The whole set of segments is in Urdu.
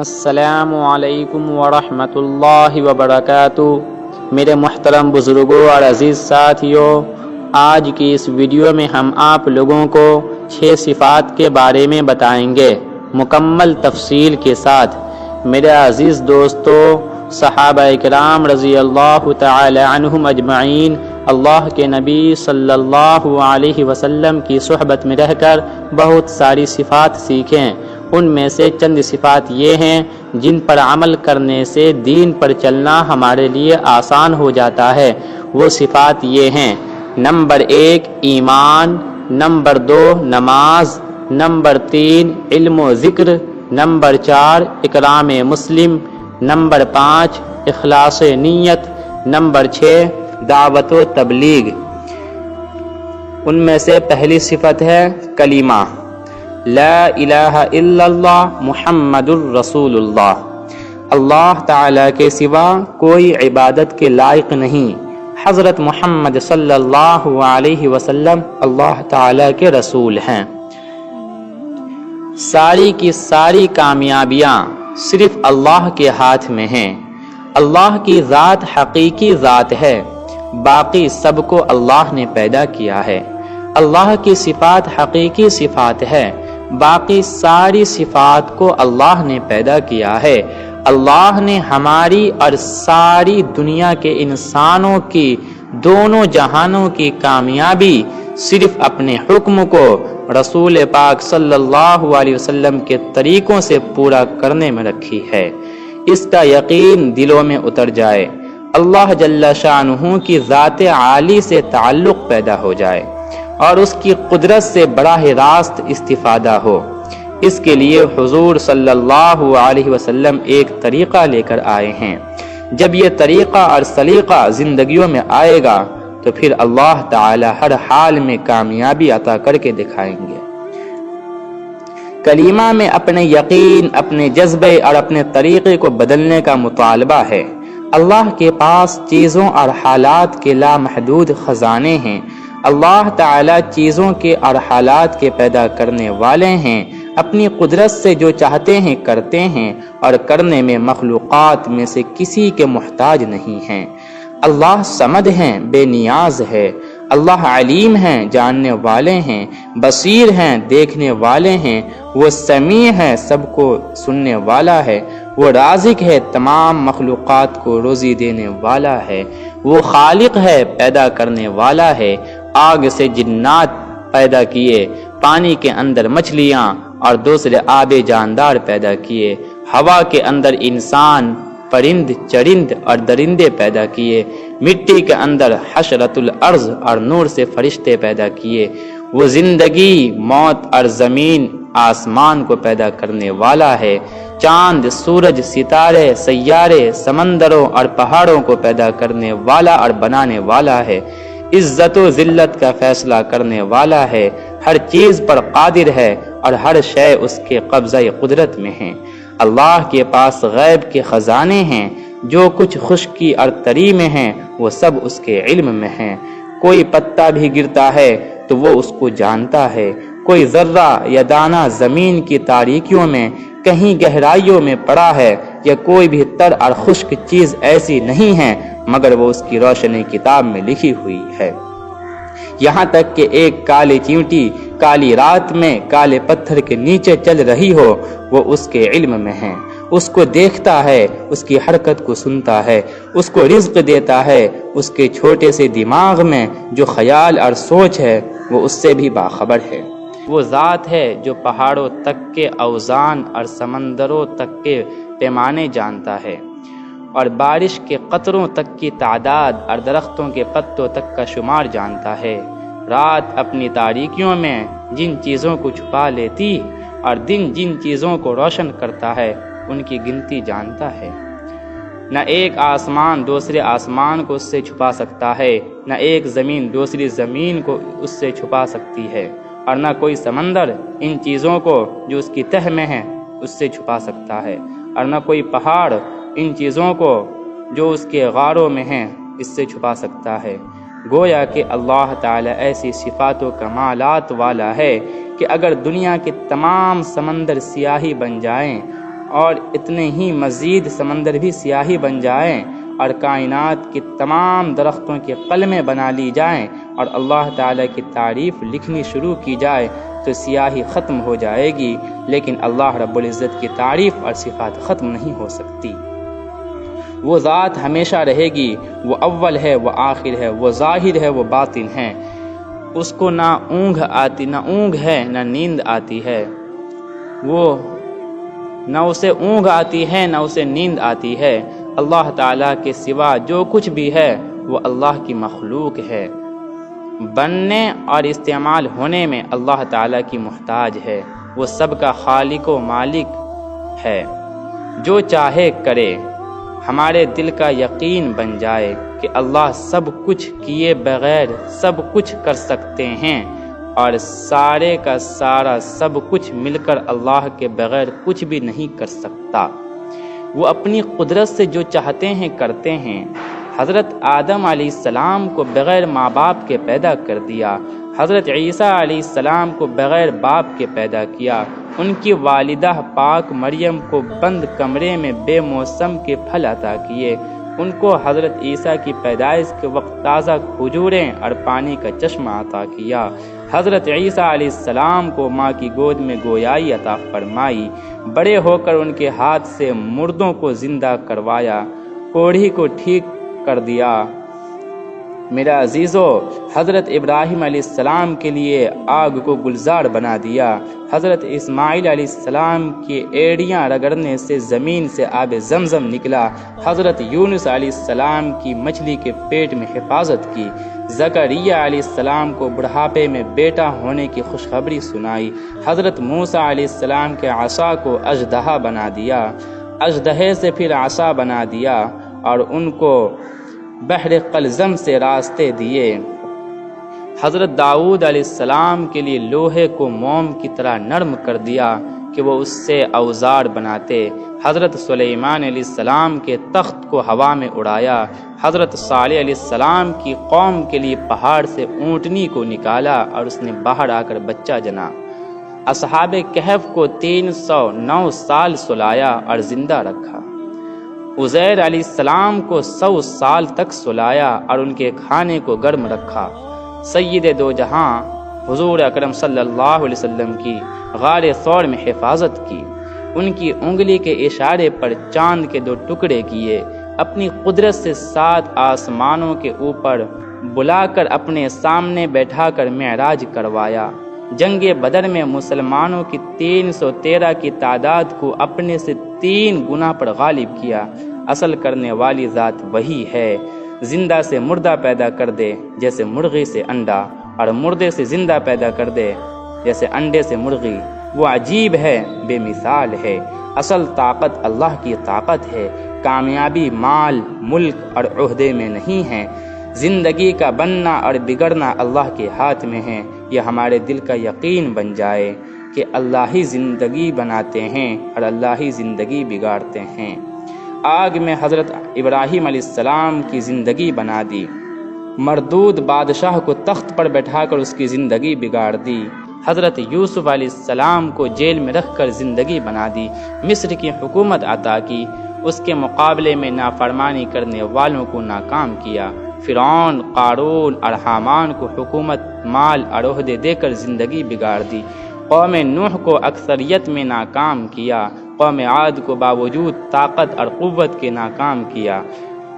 السلام علیکم ورحمۃ اللہ وبرکاتہ۔ میرے محترم بزرگوں اور عزیز ساتھیوں، آج کی اس ویڈیو میں ہم آپ لوگوں کو 6 صفات کے بارے میں بتائیں گے مکمل تفصیل کے ساتھ۔ میرے عزیز دوستو، صحابہ کرام رضی اللہ تعالی عنہم اجمعین اللہ کے نبی صلی اللہ علیہ وسلم کی صحبت میں رہ کر بہت ساری صفات سیکھیں۔ ان میں سے چند صفات یہ ہیں جن پر عمل کرنے سے دین پر چلنا ہمارے لیے آسان ہو جاتا ہے۔ وہ صفات یہ ہیں: نمبر 1 ایمان، نمبر 2 نماز، نمبر 3 علم و ذکر، نمبر 4 اکرام مسلم، نمبر 5 اخلاص نیت، نمبر 6 دعوت و تبلیغ۔ ان میں سے پہلی صفت ہے کلمہ، لا الہ الا اللہ محمد الرسول اللہ۔ اللہ تعالیٰ کے سوا کوئی عبادت کے لائق نہیں۔ حضرت محمد صلی اللہ علیہ وسلم اللہ تعالیٰ کے رسول ہیں۔ ساری کی ساری کامیابیاں صرف اللہ کے ہاتھ میں ہیں۔ اللہ کی ذات حقیقی ذات ہے، باقی سب کو اللہ نے پیدا کیا ہے۔ اللہ کی صفات حقیقی صفات ہے، باقی ساری صفات کو اللہ نے پیدا کیا ہے۔ اللہ نے ہماری اور ساری دنیا کے انسانوں کی دونوں جہانوں کی کامیابی صرف اپنے حکم کو رسول پاک صلی اللہ علیہ وسلم کے طریقوں سے پورا کرنے میں رکھی ہے۔ اس کا یقین دلوں میں اتر جائے، اللہ جل شانہ کی ذات عالی سے تعلق پیدا ہو جائے اور اس کی قدرت سے براہ راست استفادہ ہو۔ اس کے لیے حضور صلی اللہ علیہ وسلم ایک طریقہ لے کر آئے ہیں۔ جب یہ طریقہ اور سلیقہ زندگیوں میں آئے گا تو پھر اللہ تعالی ہر حال میں کامیابی عطا کر کے دکھائیں گے۔ کلمہ میں اپنے یقین، اپنے جذبے اور اپنے طریقے کو بدلنے کا مطالبہ ہے۔ اللہ کے پاس چیزوں اور حالات کے لامحدود خزانے ہیں۔ اللہ تعالی چیزوں کے اور حالات کے پیدا کرنے والے ہیں، اپنی قدرت سے جو چاہتے ہیں کرتے ہیں اور کرنے میں مخلوقات میں سے کسی کے محتاج نہیں ہیں۔ اللہ صمد ہیں، بے نیاز ہے۔ اللہ علیم ہیں، جاننے والے ہیں، بصیر ہیں، دیکھنے والے ہیں۔ وہ سمیع ہے، سب کو سننے والا ہے۔ وہ رازق ہے، تمام مخلوقات کو روزی دینے والا ہے۔ وہ خالق ہے، پیدا کرنے والا ہے۔ آگ سے جنات پیدا کیے، پانی کے اندر مچھلیاں اور دوسرے آب جاندار پیدا کیے، ہوا کے اندر انسان، پرند، چرند اور درندے پیدا کیے، مٹی کے اندر حشرۃ الارض اور نور سے فرشتے پیدا کیے۔ وہ زندگی، موت اور زمین، آسمان کو پیدا کرنے والا ہے۔ چاند، سورج، ستارے، سیارے، سمندروں اور پہاڑوں کو پیدا کرنے والا اور بنانے والا ہے۔ عزت و ذلت کا فیصلہ کرنے والا ہے۔ ہر چیز پر قادر ہے اور ہر شے اس کے قبضہ قدرت میں ہے۔ اللہ کے پاس غیب کے خزانے ہیں، جو کچھ خشکی اور تری میں ہیں وہ سب اس کے علم میں ہیں۔ کوئی پتا بھی گرتا ہے تو وہ اس کو جانتا ہے۔ کوئی ذرہ یا دانہ زمین کی تاریکیوں میں کہیں گہرائیوں میں پڑا ہے، یا کوئی بھی تر اور خشک چیز ایسی نہیں ہے مگر وہ اس کی روشنی کتاب میں لکھی ہوئی ہے۔ یہاں تک کہ ایک کالی چیونٹی کالی رات میں کالے پتھر کے نیچے چل رہی ہو، وہ اس کے علم میں ہے۔ اس کو دیکھتا ہے، اس کی حرکت کو سنتا ہے، اس کو رزق دیتا ہے۔ اس کے چھوٹے سے دماغ میں جو خیال اور سوچ ہے وہ اس سے بھی باخبر ہے۔ وہ ذات ہے جو پہاڑوں تک کے اوزان اور سمندروں تک کے پیمانے جانتا ہے، اور بارش کے قطروں تک کی تعداد اور درختوں کے پتوں تک کا شمار جانتا ہے۔ رات اپنی تاریکیوں میں جن چیزوں کو چھپا لیتی اور دن جن چیزوں کو روشن کرتا ہے ان کی گنتی جانتا ہے۔ نہ ایک آسمان دوسرے آسمان کو اس سے چھپا سکتا ہے، نہ ایک زمین دوسری زمین کو اس سے چھپا سکتی ہے، اور نہ کوئی سمندر ان چیزوں کو جو اس کی تہ میں ہیں اس سے چھپا سکتا ہے، اور نہ کوئی پہاڑ ان چیزوں کو جو اس کے غاروں میں ہیں اس سے چھپا سکتا ہے۔ گویا کہ اللہ تعالی ایسی صفات و کمالات والا ہے کہ اگر دنیا کے تمام سمندر سیاہی بن جائیں اور اتنے ہی مزید سمندر بھی سیاہی بن جائیں اور کائنات کے تمام درختوں کے قلمیں بنا لی جائیں اور اللہ تعالیٰ کی تعریف لکھنی شروع کی جائے تو سیاہی ختم ہو جائے گی، لیکن اللہ رب العزت کی تعریف اور صفات ختم نہیں ہو سکتی۔ وہ ذات ہمیشہ رہے گی، وہ اول ہے، وہ آخر ہے، وہ ظاہر ہے، وہ باطن ہے۔ اس کو نہ اونگ ہے نہ نیند آتی ہے، وہ نہ اسے اونگ آتی ہے نہ اسے نیند آتی ہے۔ اللہ تعالیٰ کے سوا جو کچھ بھی ہے وہ اللہ کی مخلوق ہے، بننے اور استعمال ہونے میں اللہ تعالیٰ کی محتاج ہے۔ وہ سب کا خالق و مالک ہے، جو چاہے کرے۔ ہمارے دل کا یقین بن جائے کہ اللہ سب کچھ کیے بغیر سب کچھ کر سکتے ہیں، اور سارے کا سارا سب کچھ مل کر اللہ کے بغیر کچھ بھی نہیں کر سکتا۔ وہ اپنی قدرت سے جو چاہتے ہیں کرتے ہیں۔ حضرت آدم علیہ السلام کو بغیر ماں باپ کے پیدا کر دیا، حضرت عیسیٰ علیہ السلام کو بغیر باپ کے پیدا کیا، ان کی والدہ پاک مریم کو بند کمرے میں بے موسم کے پھل عطا کیے، ان کو حضرت عیسیٰ کی پیدائش کے وقت تازہ کھجوریں اور پانی کا چشمہ عطا کیا، حضرت عیسیٰ علیہ السلام کو ماں کی گود میں گویائی عطا فرمائی، بڑے ہو کر ان کے ہاتھ سے مردوں کو زندہ کروایا، کوڑھی کو ٹھیک کر دیا۔ میرا عزیزو، حضرت ابراہیم علیہ السلام کے لیے آگ کو گلزار بنا دیا، حضرت اسماعیل علیہ السلام کی ایڑیاں رگڑنے سے زمین سے آب زمزم نکلا، حضرت یونس علیہ السلام کی مچھلی کے پیٹ میں حفاظت کی، زکریا علیہ السلام کو بڑھاپے میں بیٹا ہونے کی خوشخبری سنائی، حضرت موسیٰ علیہ السلام کے عصا کو اژدہا بنا دیا، اژدہے سے پھر عصا بنا دیا اور ان کو بحر قلزم سے راستے دیے۔ حضرت داؤد علیہ السلام کے لیے لوہے کو موم کی طرح نرم کر دیا کہ وہ اس سے اوزار بناتے، حضرت سلیمان علیہ السلام کے تخت کو ہوا میں اڑایا، حضرت صالح علیہ السلام کی قوم کے لیے پہاڑ سے اونٹنی کو نکالا اور اس نے باہر آ کر بچہ جنا، اصحاب کہف کو 309 سال سلایا اور زندہ رکھا، عزیر علیہ السلام کو 100 سال تک سلایا اور ان کے کھانے کو گرم رکھا، سید دو جہاں حضور اکرم صلی اللہ علیہ وسلم کی غار ثور میں حفاظت کی، ان کی انگلی کے اشارے پر چاند کے 2 ٹکڑے کیے، اپنی قدرت سے 7 آسمانوں کے اوپر بلا کر اپنے سامنے بیٹھا کر معراج کروایا، جنگ بدر میں مسلمانوں کی 313 کی تعداد کو اپنے سے 3 گنا پر غالب کیا۔ اصل کرنے والی ذات وہی ہے، زندہ سے مردہ پیدا کر دے جیسے مرغی سے انڈا، اور مردے سے زندہ پیدا کر دے جیسے انڈے سے مرغی۔ وہ عجیب ہے، بے مثال ہے۔ اصل طاقت اللہ کی طاقت ہے، کامیابی مال، ملک اور عہدے میں نہیں ہے۔ زندگی کا بننا اور بگڑنا اللہ کے ہاتھ میں ہے۔ یہ ہمارے دل کا یقین بن جائے کہ اللہ ہی زندگی بناتے ہیں اور اللہ ہی زندگی بگاڑتے ہیں۔ آگ میں حضرت ابراہیم علیہ السلام کی زندگی بنا دی، مردود بادشاہ کو تخت پر بیٹھا کر اس کی زندگی بگاڑ دی، حضرت یوسف علیہ السلام کو جیل میں رکھ کر زندگی بنا دی، مصر کی حکومت عطا کی، اس کے مقابلے میں نافرمانی کرنے والوں کو ناکام کیا، فرعون، قارون اور حامان کو حکومت، مال اور عہدے دے کر زندگی بگاڑ دی، قوم نوح کو اکثریت میں ناکام کیا، قوم عاد کو باوجود طاقت اور قوت کے ناکام کیا،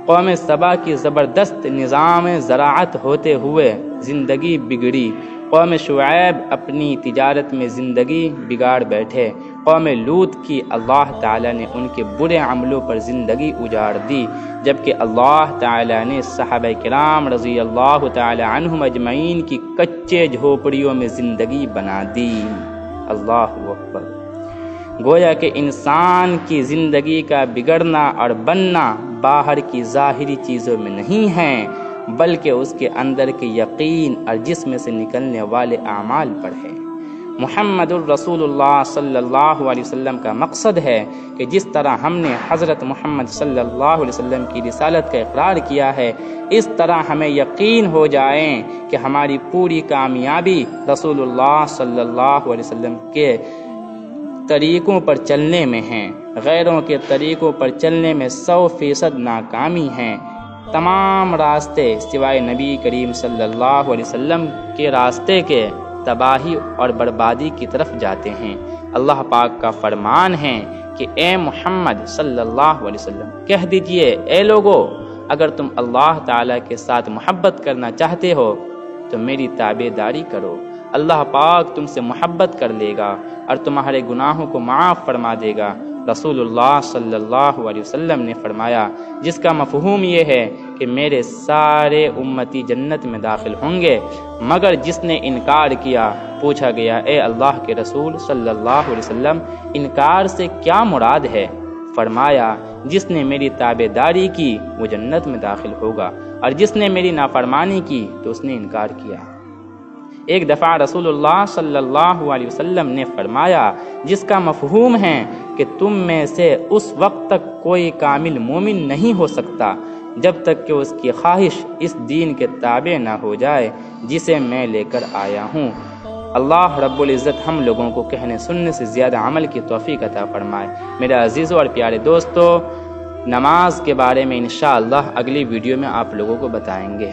قوم سبا کی زبردست نظام زراعت ہوتے ہوئے زندگی بگڑی، قوم شعیب اپنی تجارت میں زندگی بگاڑ بیٹھے، قوم لوط کی اللہ تعالیٰ نے ان کے برے عملوں پر زندگی اجاڑ دی، جبکہ اللہ تعالیٰ نے صحابہ کرام رضی اللہ تعالیٰ عنہم اجمعین کی کچے جھوپڑیوں میں زندگی بنا دی۔ اللہ اکبر۔ گویا کہ انسان کی زندگی کا بگڑنا اور بننا باہر کی ظاہری چیزوں میں نہیں ہے، بلکہ اس کے اندر کے یقین اور جسم سے نکلنے والے اعمال پر ہے۔ محمد الرسول اللہ صلی اللہ علیہ وسلم کا مقصد ہے کہ جس طرح ہم نے حضرت محمد صلی اللہ علیہ وسلم کی رسالت کا اقرار کیا ہے، اس طرح ہمیں یقین ہو جائے کہ ہماری پوری کامیابی رسول اللہ صلی اللہ علیہ وسلم کے طریقوں پر چلنے میں ہیں، غیروں کے طریقوں پر چلنے میں 100% ناکامی ہیں۔ تمام راستے سوائے نبی کریم صلی اللہ علیہ وسلم کے راستے کے تباہی اور بربادی کی طرف جاتے ہیں۔ اللہ پاک کا فرمان ہے کہ اے محمد صلی اللہ علیہ وسلم کہہ دیجئے، اے لوگو، اگر تم اللہ تعالیٰ کے ساتھ محبت کرنا چاہتے ہو تو میری تابع داری کرو، اللہ پاک تم سے محبت کر لے گا اور تمہارے گناہوں کو معاف فرما دے گا۔ رسول اللہ صلی اللہ علیہ وسلم نے فرمایا، جس کا مفہوم یہ ہے کہ میرے سارے امتی جنت میں داخل ہوں گے مگر جس نے انکار کیا۔ پوچھا گیا، اے اللہ کے رسول صلی اللہ علیہ وسلم، انکار سے کیا مراد ہے؟ فرمایا، جس نے میری تابع داری کی وہ جنت میں داخل ہوگا، اور جس نے میری نافرمانی کی تو اس نے انکار کیا۔ ایک دفعہ رسول اللہ صلی اللہ علیہ وسلم نے فرمایا، جس کا مفہوم ہے کہ تم میں سے اس وقت تک کوئی کامل مومن نہیں ہو سکتا جب تک کہ اس کی خواہش اس دین کے تابع نہ ہو جائے جسے میں لے کر آیا ہوں۔ اللہ رب العزت ہم لوگوں کو کہنے سننے سے زیادہ عمل کی توفیق عطا فرمائے۔ میرے عزیزوں اور پیارے دوستو، نماز کے بارے میں انشاءاللہ اگلی ویڈیو میں آپ لوگوں کو بتائیں گے۔